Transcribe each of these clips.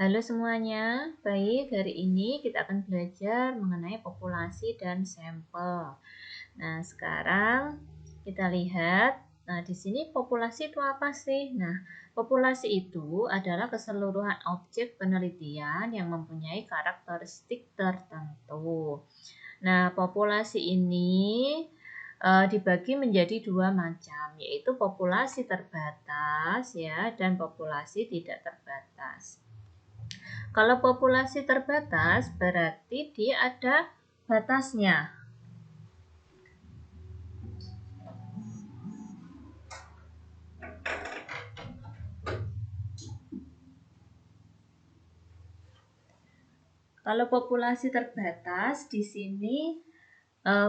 Halo semuanya, baik hari ini kita akan belajar mengenai populasi dan sampel. Nah sekarang kita lihat, nah di sini populasi itu apa sih? Nah populasi itu adalah keseluruhan objek penelitian yang mempunyai karakteristik tertentu. Nah populasi ini dibagi menjadi dua macam, yaitu populasi terbatas ya dan populasi tidak terbatas. Kalau populasi terbatas berarti dia ada batasnya. Kalau populasi terbatas di sini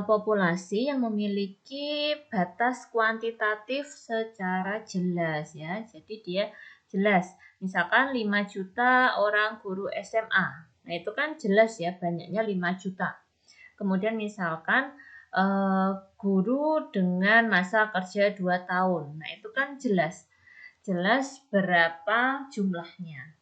populasi yang memiliki batas kuantitatif secara jelas ya. Jadi dia jelas. Misalkan 5 juta orang guru SMA. Nah, itu kan jelas ya, banyaknya 5 juta. Kemudian misalkan guru dengan masa kerja 2 tahun. Nah, itu kan jelas. Jelas berapa jumlahnya.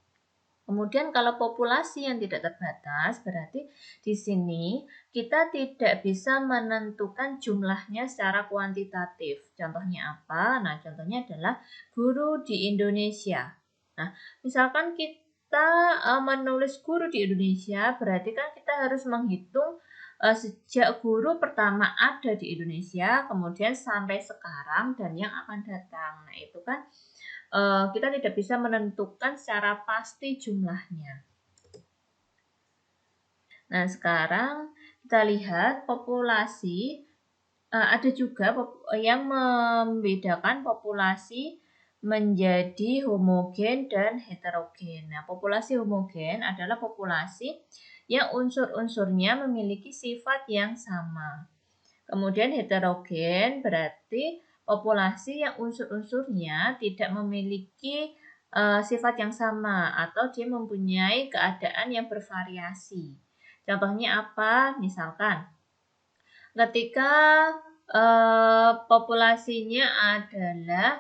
Kemudian kalau populasi yang tidak terbatas, berarti di sini kita tidak bisa menentukan jumlahnya secara kuantitatif. Contohnya apa? Nah, contohnya adalah guru di Indonesia. Nah, misalkan kita menulis guru di Indonesia, berarti kan kita harus menghitung sejak guru pertama ada di Indonesia, kemudian sampai sekarang dan yang akan datang. Nah, itu kan kita tidak bisa menentukan secara pasti jumlahnya. Nah, sekarang kita lihat populasi. Ada juga yang membedakan populasi menjadi homogen dan heterogen. Nah, populasi homogen adalah populasi yang unsur-unsurnya memiliki sifat yang sama. Kemudian heterogen berarti populasi yang unsur-unsurnya tidak memiliki sifat yang sama atau dia mempunyai keadaan yang bervariasi. Contohnya apa? Misalkan ketika populasinya adalah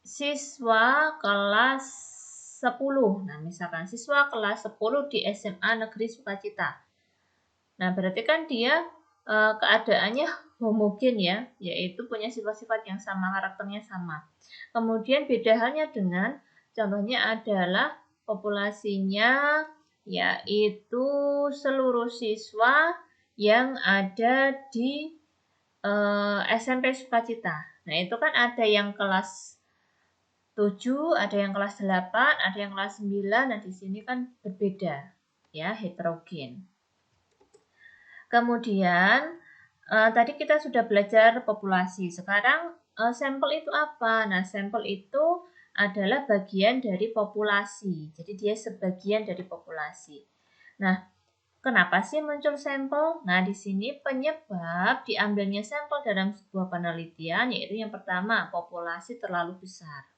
siswa kelas 10. Nah, misalkan siswa kelas 10 di SMA Negeri Sukacita. Nah, berarti kan dia keadaannya homogen ya, yaitu punya sifat-sifat yang sama, karakternya sama. Kemudian beda halnya dengan contohnya adalah populasinya yaitu seluruh siswa yang ada di SMP Sukacita. Nah, itu kan ada yang kelas 7, ada yang kelas 8, ada yang kelas 9. Nah, di sini kan berbeda ya, heterogen. Kemudian tadi kita sudah belajar populasi. Sekarang sampel itu apa? Nah, sampel itu adalah bagian dari populasi. Jadi dia sebagian dari populasi. Nah, kenapa sih muncul sampel? Nah, di sini penyebab diambilnya sampel dalam sebuah penelitian yaitu yang pertama, populasi terlalu besar.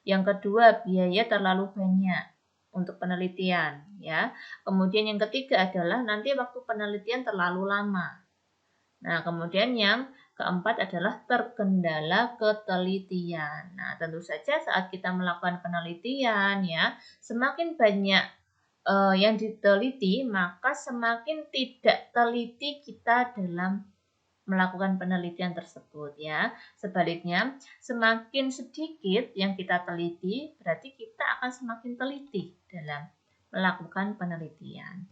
Yang kedua, biaya terlalu banyak untuk penelitian ya. Kemudian yang ketiga adalah nanti waktu penelitian terlalu lama. Nah, kemudian yang keempat adalah terkendala ketelitian. Nah, tentu saja saat kita melakukan penelitian ya, semakin banyak yang diteliti, maka semakin tidak teliti kita dalam melakukan penelitian tersebut ya. Sebaliknya, semakin sedikit yang kita teliti, berarti kita akan semakin teliti dalam melakukan penelitian.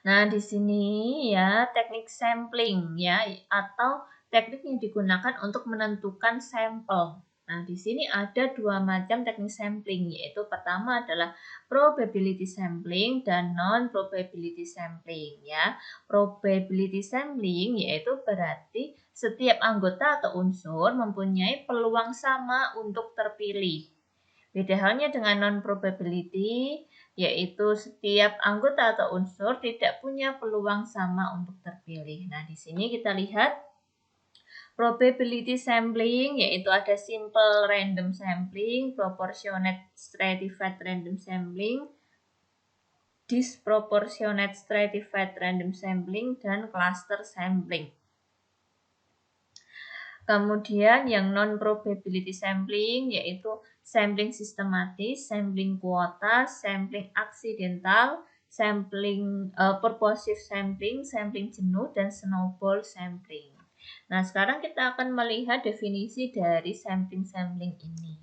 Nah, di sini ya teknik sampling ya atau teknik yang digunakan untuk menentukan sampel. Nah, di sini ada dua macam teknik sampling, yaitu pertama adalah probability sampling dan non-probability sampling ya. Probability sampling yaitu berarti setiap anggota atau unsur mempunyai peluang sama untuk terpilih. Beda halnya dengan non-probability, yaitu setiap anggota atau unsur tidak punya peluang sama untuk terpilih. Nah, di sini kita lihat probability sampling, yaitu ada simple random sampling, proportionate stratified random sampling, disproportionate stratified random sampling, dan cluster sampling. Kemudian yang non-probability sampling, yaitu sampling sistematis, sampling kuota, sampling aksidental, sampling purposive sampling, sampling jenuh, dan snowball sampling. Nah, sekarang kita akan melihat definisi dari sampling-sampling ini.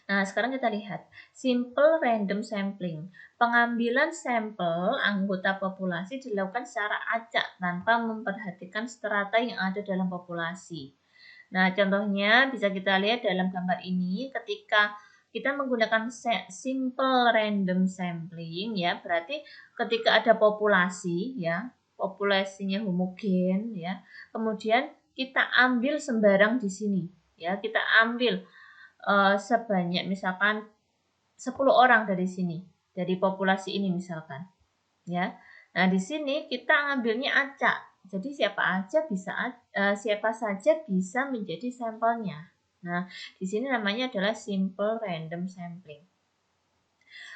Nah, sekarang kita lihat simple random sampling. Pengambilan sampel anggota populasi dilakukan secara acak tanpa memperhatikan strata yang ada dalam populasi. Nah, contohnya bisa kita lihat dalam gambar ini ketika kita menggunakan simple random sampling ya, berarti ketika ada populasi ya, populasinya homogen ya. Kemudian kita ambil sembarang di sini ya, kita ambil sebanyak misalkan 10 orang dari sini, dari populasi ini misalkan. Ya. Nah, di sini kita ngambilnya acak. Jadi siapa saja bisa menjadi sampelnya. Nah, di sini namanya adalah simple random sampling.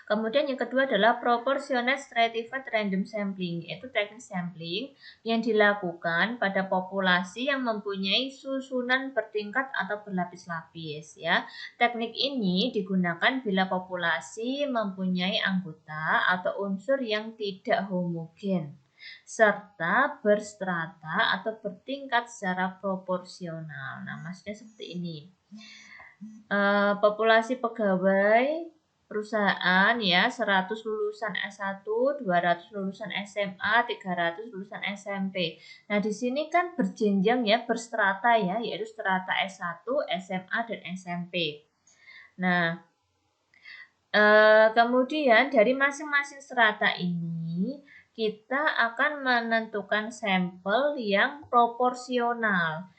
Kemudian yang kedua adalah proportionate stratified random sampling, yaitu teknik sampling yang dilakukan pada populasi yang mempunyai susunan bertingkat atau berlapis-lapis ya. Teknik ini digunakan bila populasi mempunyai anggota atau unsur yang tidak homogen serta berstrata atau bertingkat secara proporsional. Nah, maksudnya seperti ini. Populasi pegawai perusahaan ya 100 lulusan S1, 200 lulusan SMA, 300 lulusan SMP. Nah, di sini kan berjenjang ya, berstrata ya, yaitu strata S1, SMA dan SMP. Nah, kemudian dari masing-masing strata ini kita akan menentukan sampel yang proporsional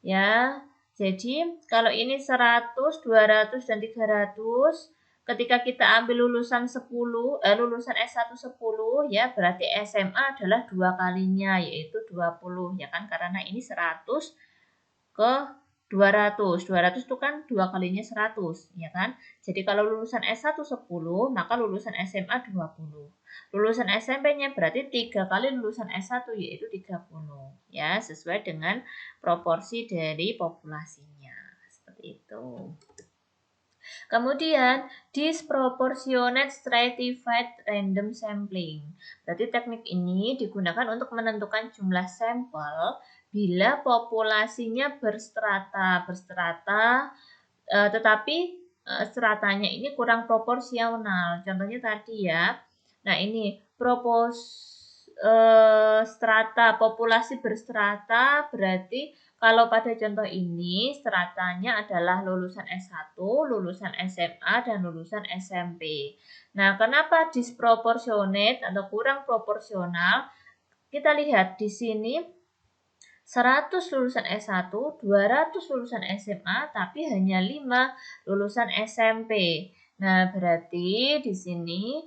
ya. Jadi kalau ini 100, 200 dan 300, ketika kita ambil lulusan lulusan S1 10 ya, berarti SMA adalah 2 kalinya yaitu 20 ya kan, karena ini 100 ke 200. 200 itu kan 2 kalinya 100 ya kan. Jadi kalau lulusan S1 10, maka lulusan SMA 20. Lulusan SMP-nya berarti 3 kali lulusan S1 yaitu 30 ya, sesuai dengan proporsi dari populasinya. Seperti itu. Kemudian disproportionate stratified random sampling. Berarti teknik ini digunakan untuk menentukan jumlah sampel bila populasinya berstrata, tetapi stratanya ini kurang proporsional. Contohnya tadi ya. Nah, ini strata populasi berstrata berarti kalau pada contoh ini stratanya adalah lulusan S1, lulusan SMA dan lulusan SMP. Nah, kenapa disproportionate atau kurang proporsional? Kita lihat di sini 100 lulusan S1, 200 lulusan SMA, tapi hanya 5 lulusan SMP. Nah, berarti di sini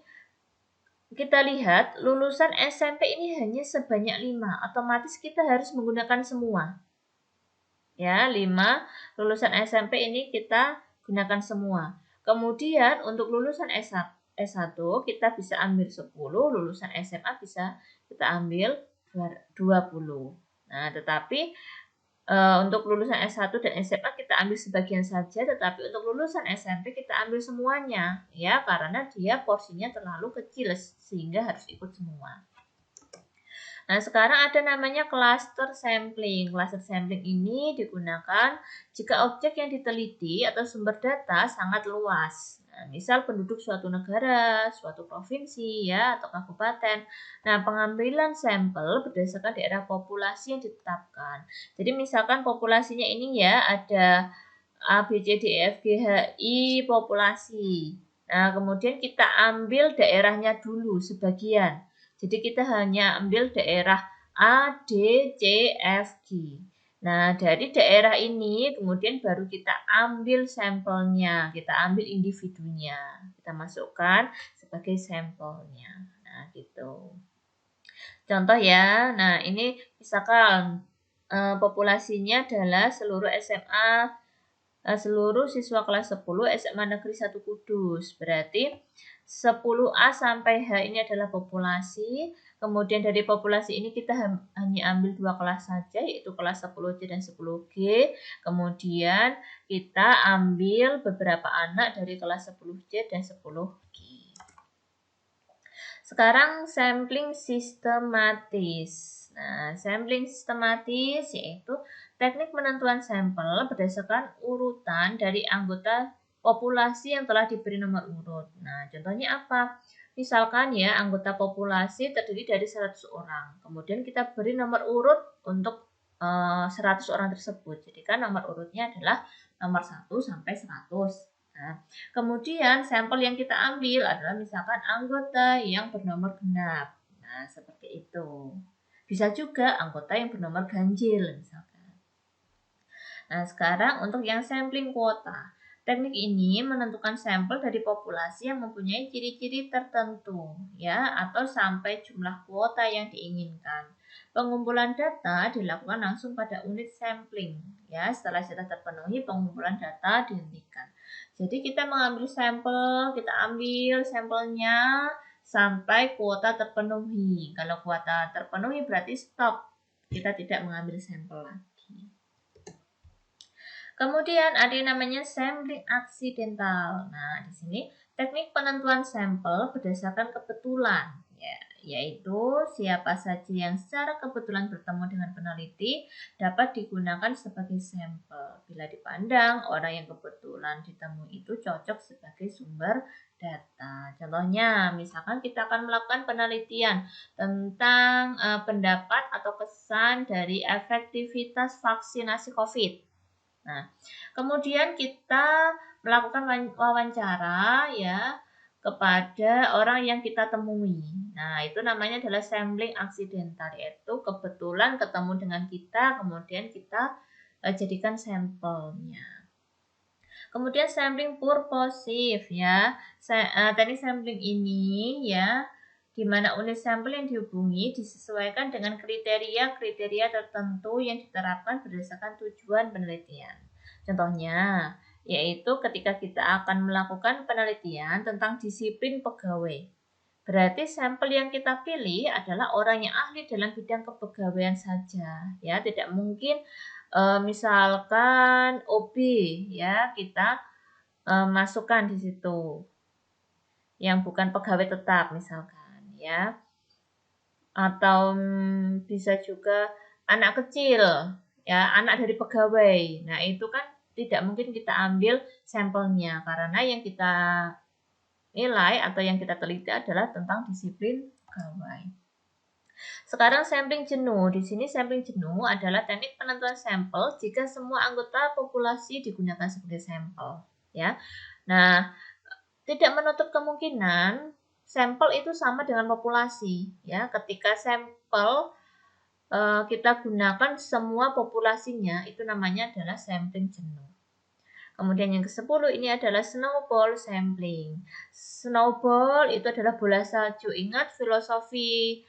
kita lihat lulusan SMP ini hanya sebanyak 5. Otomatis kita harus menggunakan semua. Ya, 5 lulusan SMP ini kita gunakan semua. Kemudian untuk lulusan S1 kita bisa ambil 10, lulusan SMA bisa kita ambil 20. Nah, tetapi untuk lulusan S1 dan SMA kita ambil sebagian saja, tetapi untuk lulusan SMP kita ambil semuanya, ya, karena dia porsinya terlalu kecil sehingga harus ikut semua. Nah, sekarang ada namanya cluster sampling. Cluster sampling ini digunakan jika objek yang diteliti atau sumber data sangat luas. Nah, misal penduduk suatu negara, suatu provinsi, ya, atau kabupaten. Nah, pengambilan sampel berdasarkan daerah populasi yang ditetapkan. Jadi, misalkan populasinya ini ya ada A, B, C, D, E, F, G, H, I populasi. Nah, kemudian kita ambil daerahnya dulu sebagian. Jadi kita hanya ambil daerah A, D, C, F, G. Nah, dari daerah ini kemudian baru kita ambil sampelnya, kita ambil individunya, kita masukkan sebagai sampelnya. Nah, gitu. Contoh ya, nah ini misalkan populasinya adalah seluruh SMA, seluruh siswa kelas 10 SMA Negeri 1 Kudus. Berarti 10A sampai H ini adalah populasi, Kemudian dari populasi ini kita hanya ambil 2 kelas saja, yaitu kelas 10C dan 10G. Kemudian kita ambil beberapa anak dari kelas 10C dan 10G. Sekarang sampling sistematis. Nah, sampling sistematis yaitu teknik penentuan sampel berdasarkan urutan dari anggota populasi yang telah diberi nomor urut. Nah, contohnya apa? Misalkan ya, anggota populasi terdiri dari 100 orang. Kemudian kita beri nomor urut untuk 100 orang tersebut. Jadi kan nomor urutnya adalah nomor 1 sampai 100. Nah, kemudian sampel yang kita ambil adalah misalkan anggota yang bernomor genap. Nah, seperti itu. Bisa juga anggota yang bernomor ganjil misalkan. Nah, sekarang untuk yang sampling kuota. Teknik ini menentukan sampel dari populasi yang mempunyai ciri-ciri tertentu, ya, atau sampai jumlah kuota yang diinginkan. Pengumpulan data dilakukan langsung pada unit sampling, ya. Setelah sudah terpenuhi, pengumpulan data dihentikan. Jadi kita mengambil sampel, kita ambil sampelnya sampai kuota terpenuhi. Kalau kuota terpenuhi berarti stop. Kita tidak mengambil sampel lagi. Kemudian ada yang namanya sampling aksidental. Nah, di sini teknik penentuan sampel berdasarkan kebetulan, ya, yaitu siapa saja yang secara kebetulan bertemu dengan peneliti dapat digunakan sebagai sampel. Bila dipandang orang yang kebetulan ditemui itu cocok sebagai sumber data. Contohnya, misalkan kita akan melakukan penelitian tentang pendapat atau kesan dari efektivitas vaksinasi COVID. Nah, kemudian kita melakukan wawancara ya kepada orang yang kita temui. Nah, itu namanya adalah sampling aksidental, yaitu kebetulan ketemu dengan kita, kemudian kita jadikan sampelnya. Kemudian sampling purposive ya. Teknik sampling ini ya, di mana unit sampel yang dihubungi disesuaikan dengan kriteria-kriteria tertentu yang diterapkan berdasarkan tujuan penelitian. Contohnya, yaitu ketika kita akan melakukan penelitian tentang disiplin pegawai. Berarti sampel yang kita pilih adalah orang yang ahli dalam bidang kepegawaian saja, ya. Tidak mungkin misalkan OB ya kita masukkan di situ yang bukan pegawai tetap misalkan ya, atau bisa juga anak kecil ya, anak dari pegawai. Nah, itu kan tidak mungkin kita ambil sampelnya karena yang kita nilai atau yang kita teliti adalah tentang disiplin pegawai. Sekarang sampling jenuh. Di sini sampling jenuh adalah teknik penentuan sampel jika semua anggota populasi digunakan sebagai sampel, ya. Nah, tidak menutup kemungkinan sampel itu sama dengan populasi, ya. Ketika sampel kita gunakan semua populasinya, itu namanya adalah sampling jenuh. Kemudian yang ke-10 ini adalah snowball sampling. Snowball itu adalah bola salju. Ingat filosofi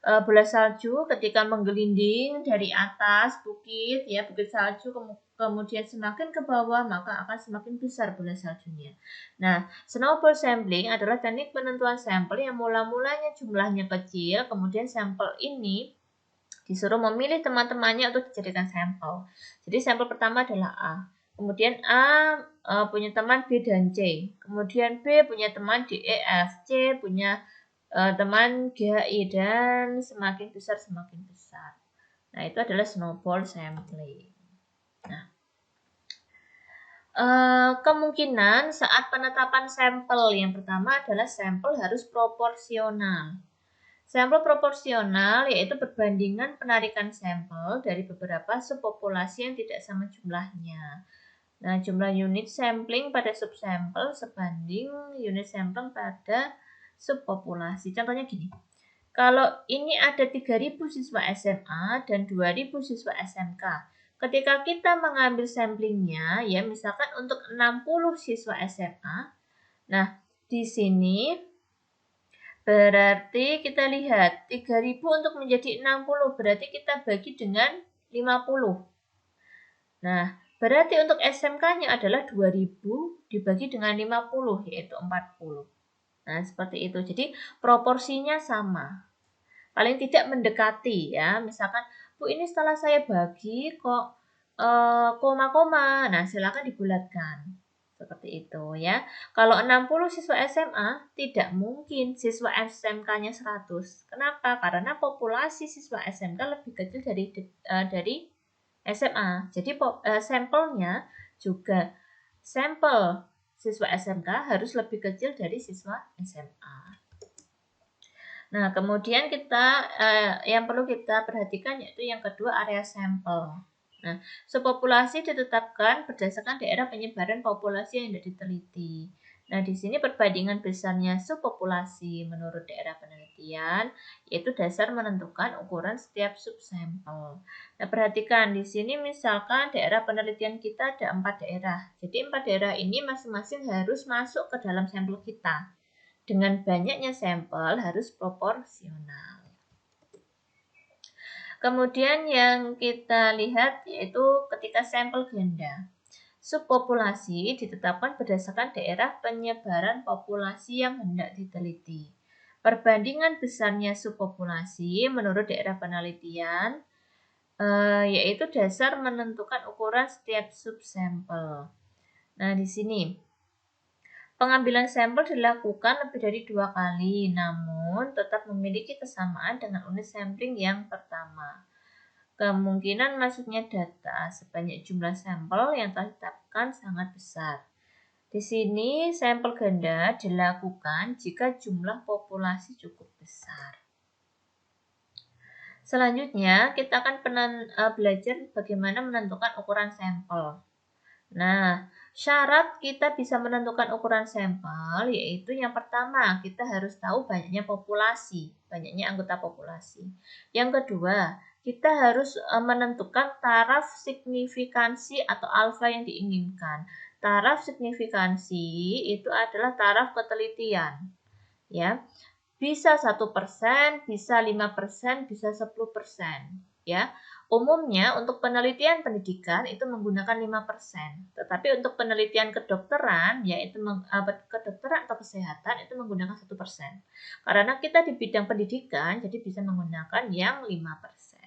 bola salju ketika menggelinding dari atas bukit ya, bukit salju, kemudian semakin ke bawah maka akan semakin besar bola saljunya. Nah, snowball sampling adalah teknik penentuan sampel yang mula-mulanya jumlahnya kecil, kemudian sampel ini disuruh memilih teman-temannya untuk dijadikan sampel. Jadi sampel pertama adalah A. Kemudian A punya teman B dan C. Kemudian B punya teman D, E, F. C punya teman G, H, I. Dan semakin besar semakin besar. Nah, itu adalah snowball sampling. Nah, kemungkinan saat penetapan sampel yang pertama adalah sampel harus proporsional. Sampel proporsional yaitu perbandingan penarikan sampel dari beberapa subpopulasi yang tidak sama jumlahnya. Nah, jumlah unit sampling pada subsampel sebanding unit sampling pada subpopulasi. Contohnya gini. Kalau ini ada 3.000 siswa SMA dan 2.000 siswa SMK. Ketika kita mengambil samplingnya, ya misalkan untuk 60 siswa SMA. Nah, di sini berarti kita lihat 3.000 untuk menjadi 60, berarti kita bagi dengan 50. Nah, berarti untuk SMK-nya adalah 2.000 dibagi dengan 50, yaitu 40. Nah, seperti itu. Jadi, proporsinya sama. paling tidak mendekati ya. Misalkan, Bu ini setelah saya bagi kok koma-koma. Nah, silakan dibulatkan. Seperti itu ya. Kalau 60 siswa SMA, tidak mungkin siswa SMK-nya 100. Kenapa? Karena populasi siswa SMK lebih kecil dari SMA. Jadi sampelnya juga sampel siswa SMK harus lebih kecil dari siswa SMA. Nah, kemudian yang perlu kita perhatikan yaitu yang kedua area sampel. Nah, subpopulasi ditetapkan berdasarkan daerah penyebaran populasi yang tidak diteliti. Nah, di sini perbandingan besarnya subpopulasi menurut daerah penelitian, yaitu dasar menentukan ukuran setiap subsampel. Nah, perhatikan di sini misalkan daerah penelitian kita ada 4 daerah. Jadi 4 daerah ini masing-masing harus masuk ke dalam sampel kita. Dengan banyaknya sampel harus proporsional. Kemudian yang kita lihat yaitu ketika sampel ganda. Subpopulasi ditetapkan berdasarkan daerah penyebaran populasi yang hendak diteliti. Perbandingan besarnya subpopulasi menurut daerah penelitian yaitu dasar menentukan ukuran setiap subsampel. Nah, di sini pengambilan sampel dilakukan lebih dari 2 kali, namun tetap memiliki kesamaan dengan unit sampling yang pertama. Kemungkinan masuknya data sebanyak jumlah sampel yang telah ditetapkan sangat besar. Di sini sampel ganda dilakukan jika jumlah populasi cukup besar. Selanjutnya, kita akan belajar bagaimana menentukan ukuran sampel. Nah, syarat kita bisa menentukan ukuran sampel yaitu yang pertama, kita harus tahu banyaknya populasi, banyaknya anggota populasi. Yang kedua, kita harus menentukan taraf signifikansi atau alfa yang diinginkan. Taraf signifikansi itu adalah taraf ketelitian. Ya. Bisa 1%, bisa 5%, bisa 10%. Ya. Umumnya untuk penelitian pendidikan itu menggunakan 5%. Tetapi untuk penelitian kedokteran, yaitu kedokteran atau kesehatan itu menggunakan 1%. Karena kita di bidang pendidikan, jadi bisa menggunakan yang 5%.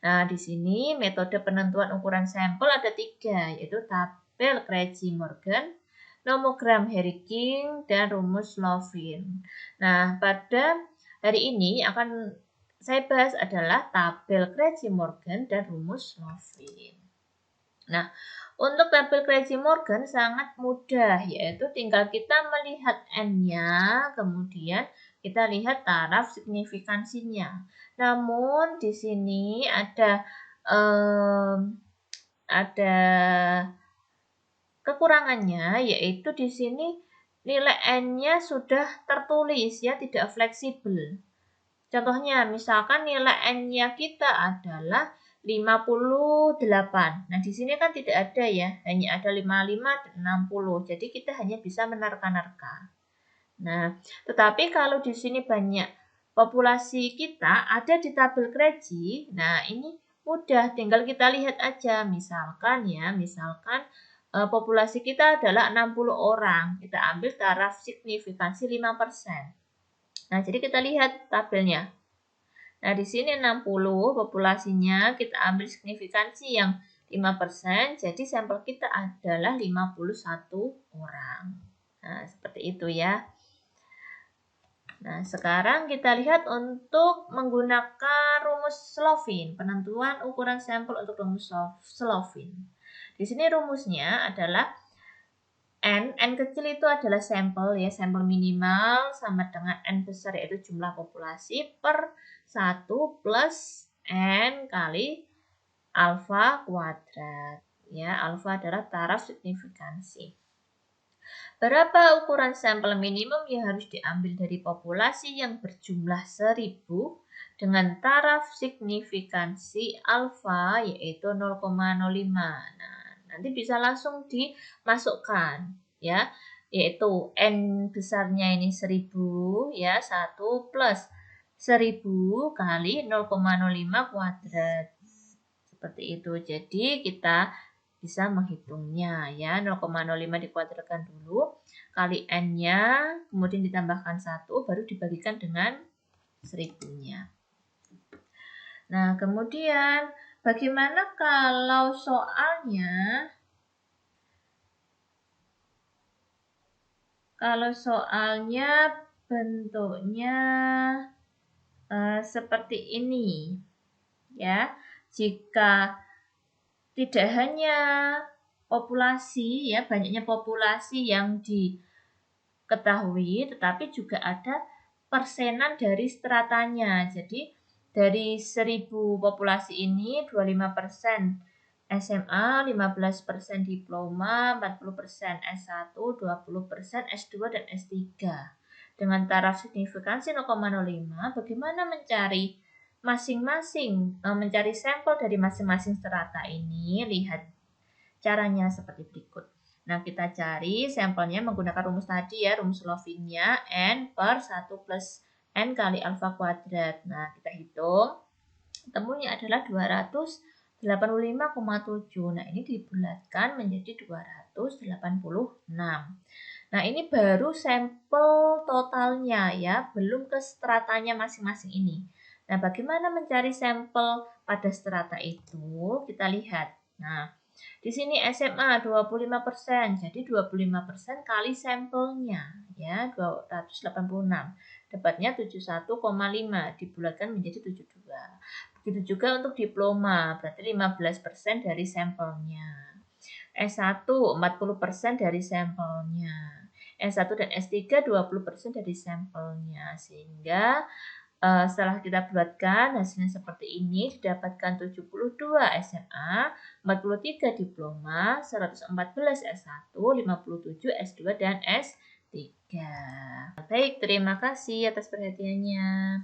Nah, di sini metode penentuan ukuran sampel ada 3, yaitu tabel Creci-Morgan, nomogram Harry-King, dan rumus Lovin. Nah, pada hari ini akan saya bahas adalah tabel Creci-Morgan dan rumus Lovin. Nah, untuk tabel Creci-Morgan sangat mudah, yaitu tinggal kita melihat N-nya, kemudian kita lihat taraf signifikansinya. Namun di sini ada kekurangannya, yaitu di sini nilai N-nya sudah tertulis ya, tidak fleksibel. Contohnya, misalkan nilai N-nya kita adalah 58. Nah, di sini kan tidak ada ya, hanya ada 55 dan 60. Jadi kita hanya bisa menerka-nerka. Nah, tetapi kalau di sini banyak populasi kita ada di tabel Creci, nah ini mudah, tinggal kita lihat aja. Misalkan populasi kita adalah 60 orang. Kita ambil taraf signifikansi 5%. Nah, jadi kita lihat tabelnya. Nah, di sini 60 populasinya, kita ambil signifikansi yang 5%, jadi sampel kita adalah 51 orang. Nah, seperti itu ya. Nah, sekarang kita lihat untuk menggunakan rumus Slovin, penentuan ukuran sampel untuk rumus Slovin. Di sini rumusnya adalah N kecil itu adalah sampel ya, sampel minimal sama dengan N besar yaitu jumlah populasi per 1 plus N kali alfa kuadrat. Ya, alfa adalah taraf signifikansi. Berapa ukuran sampel minimum yang harus diambil dari populasi yang berjumlah 1000 dengan taraf signifikansi alfa yaitu 0,05. Nah, nanti bisa langsung dimasukkan ya, yaitu N besarnya ini 1000 ya, 1 plus 1000 kali 0,05 kuadrat. Seperti itu. Jadi kita bisa menghitungnya ya, 0,05 dikuadratkan dulu kali N-nya, kemudian ditambahkan 1 baru dibagikan dengan 1000-nya. Nah, kemudian bagaimana kalau soalnya bentuknya seperti ini, ya. Jika tidak hanya populasi, ya, banyaknya populasi yang diketahui, tetapi juga ada persenan dari stratanya. Jadi dari 1000 populasi ini 25% SMA, 15% diploma, 40% S1, 20% S2 dan S3. Dengan taraf signifikansi 0,05, bagaimana mencari mencari sampel dari masing-masing strata ini? Lihat caranya seperti berikut. Nah, kita cari sampelnya menggunakan rumus tadi, ya, rumus Lovinnya, N per 1 plus N kali alfa kuadrat. Nah, kita hitung. Temunya adalah 285,7. Nah, ini dibulatkan menjadi 286. Nah, ini baru sampel totalnya, ya, belum ke stratanya masing-masing ini. Nah, bagaimana mencari sampel pada strata itu? Kita lihat. Nah, di sini SMA 25%, jadi 25% kali sampelnya, ya, 286. Dapatnya 71,5, dibulatkan menjadi 72. Begitu juga untuk diploma, berarti 15% dari sampelnya. S1 40% dari sampelnya. S1 dan S3 20% dari sampelnya. Sehingga setelah kita bulatkan hasilnya seperti ini, didapatkan 72 SMA, 43 diploma, 114 S1, 57 S2 dan S3. Baik, terima kasih atas perhatiannya.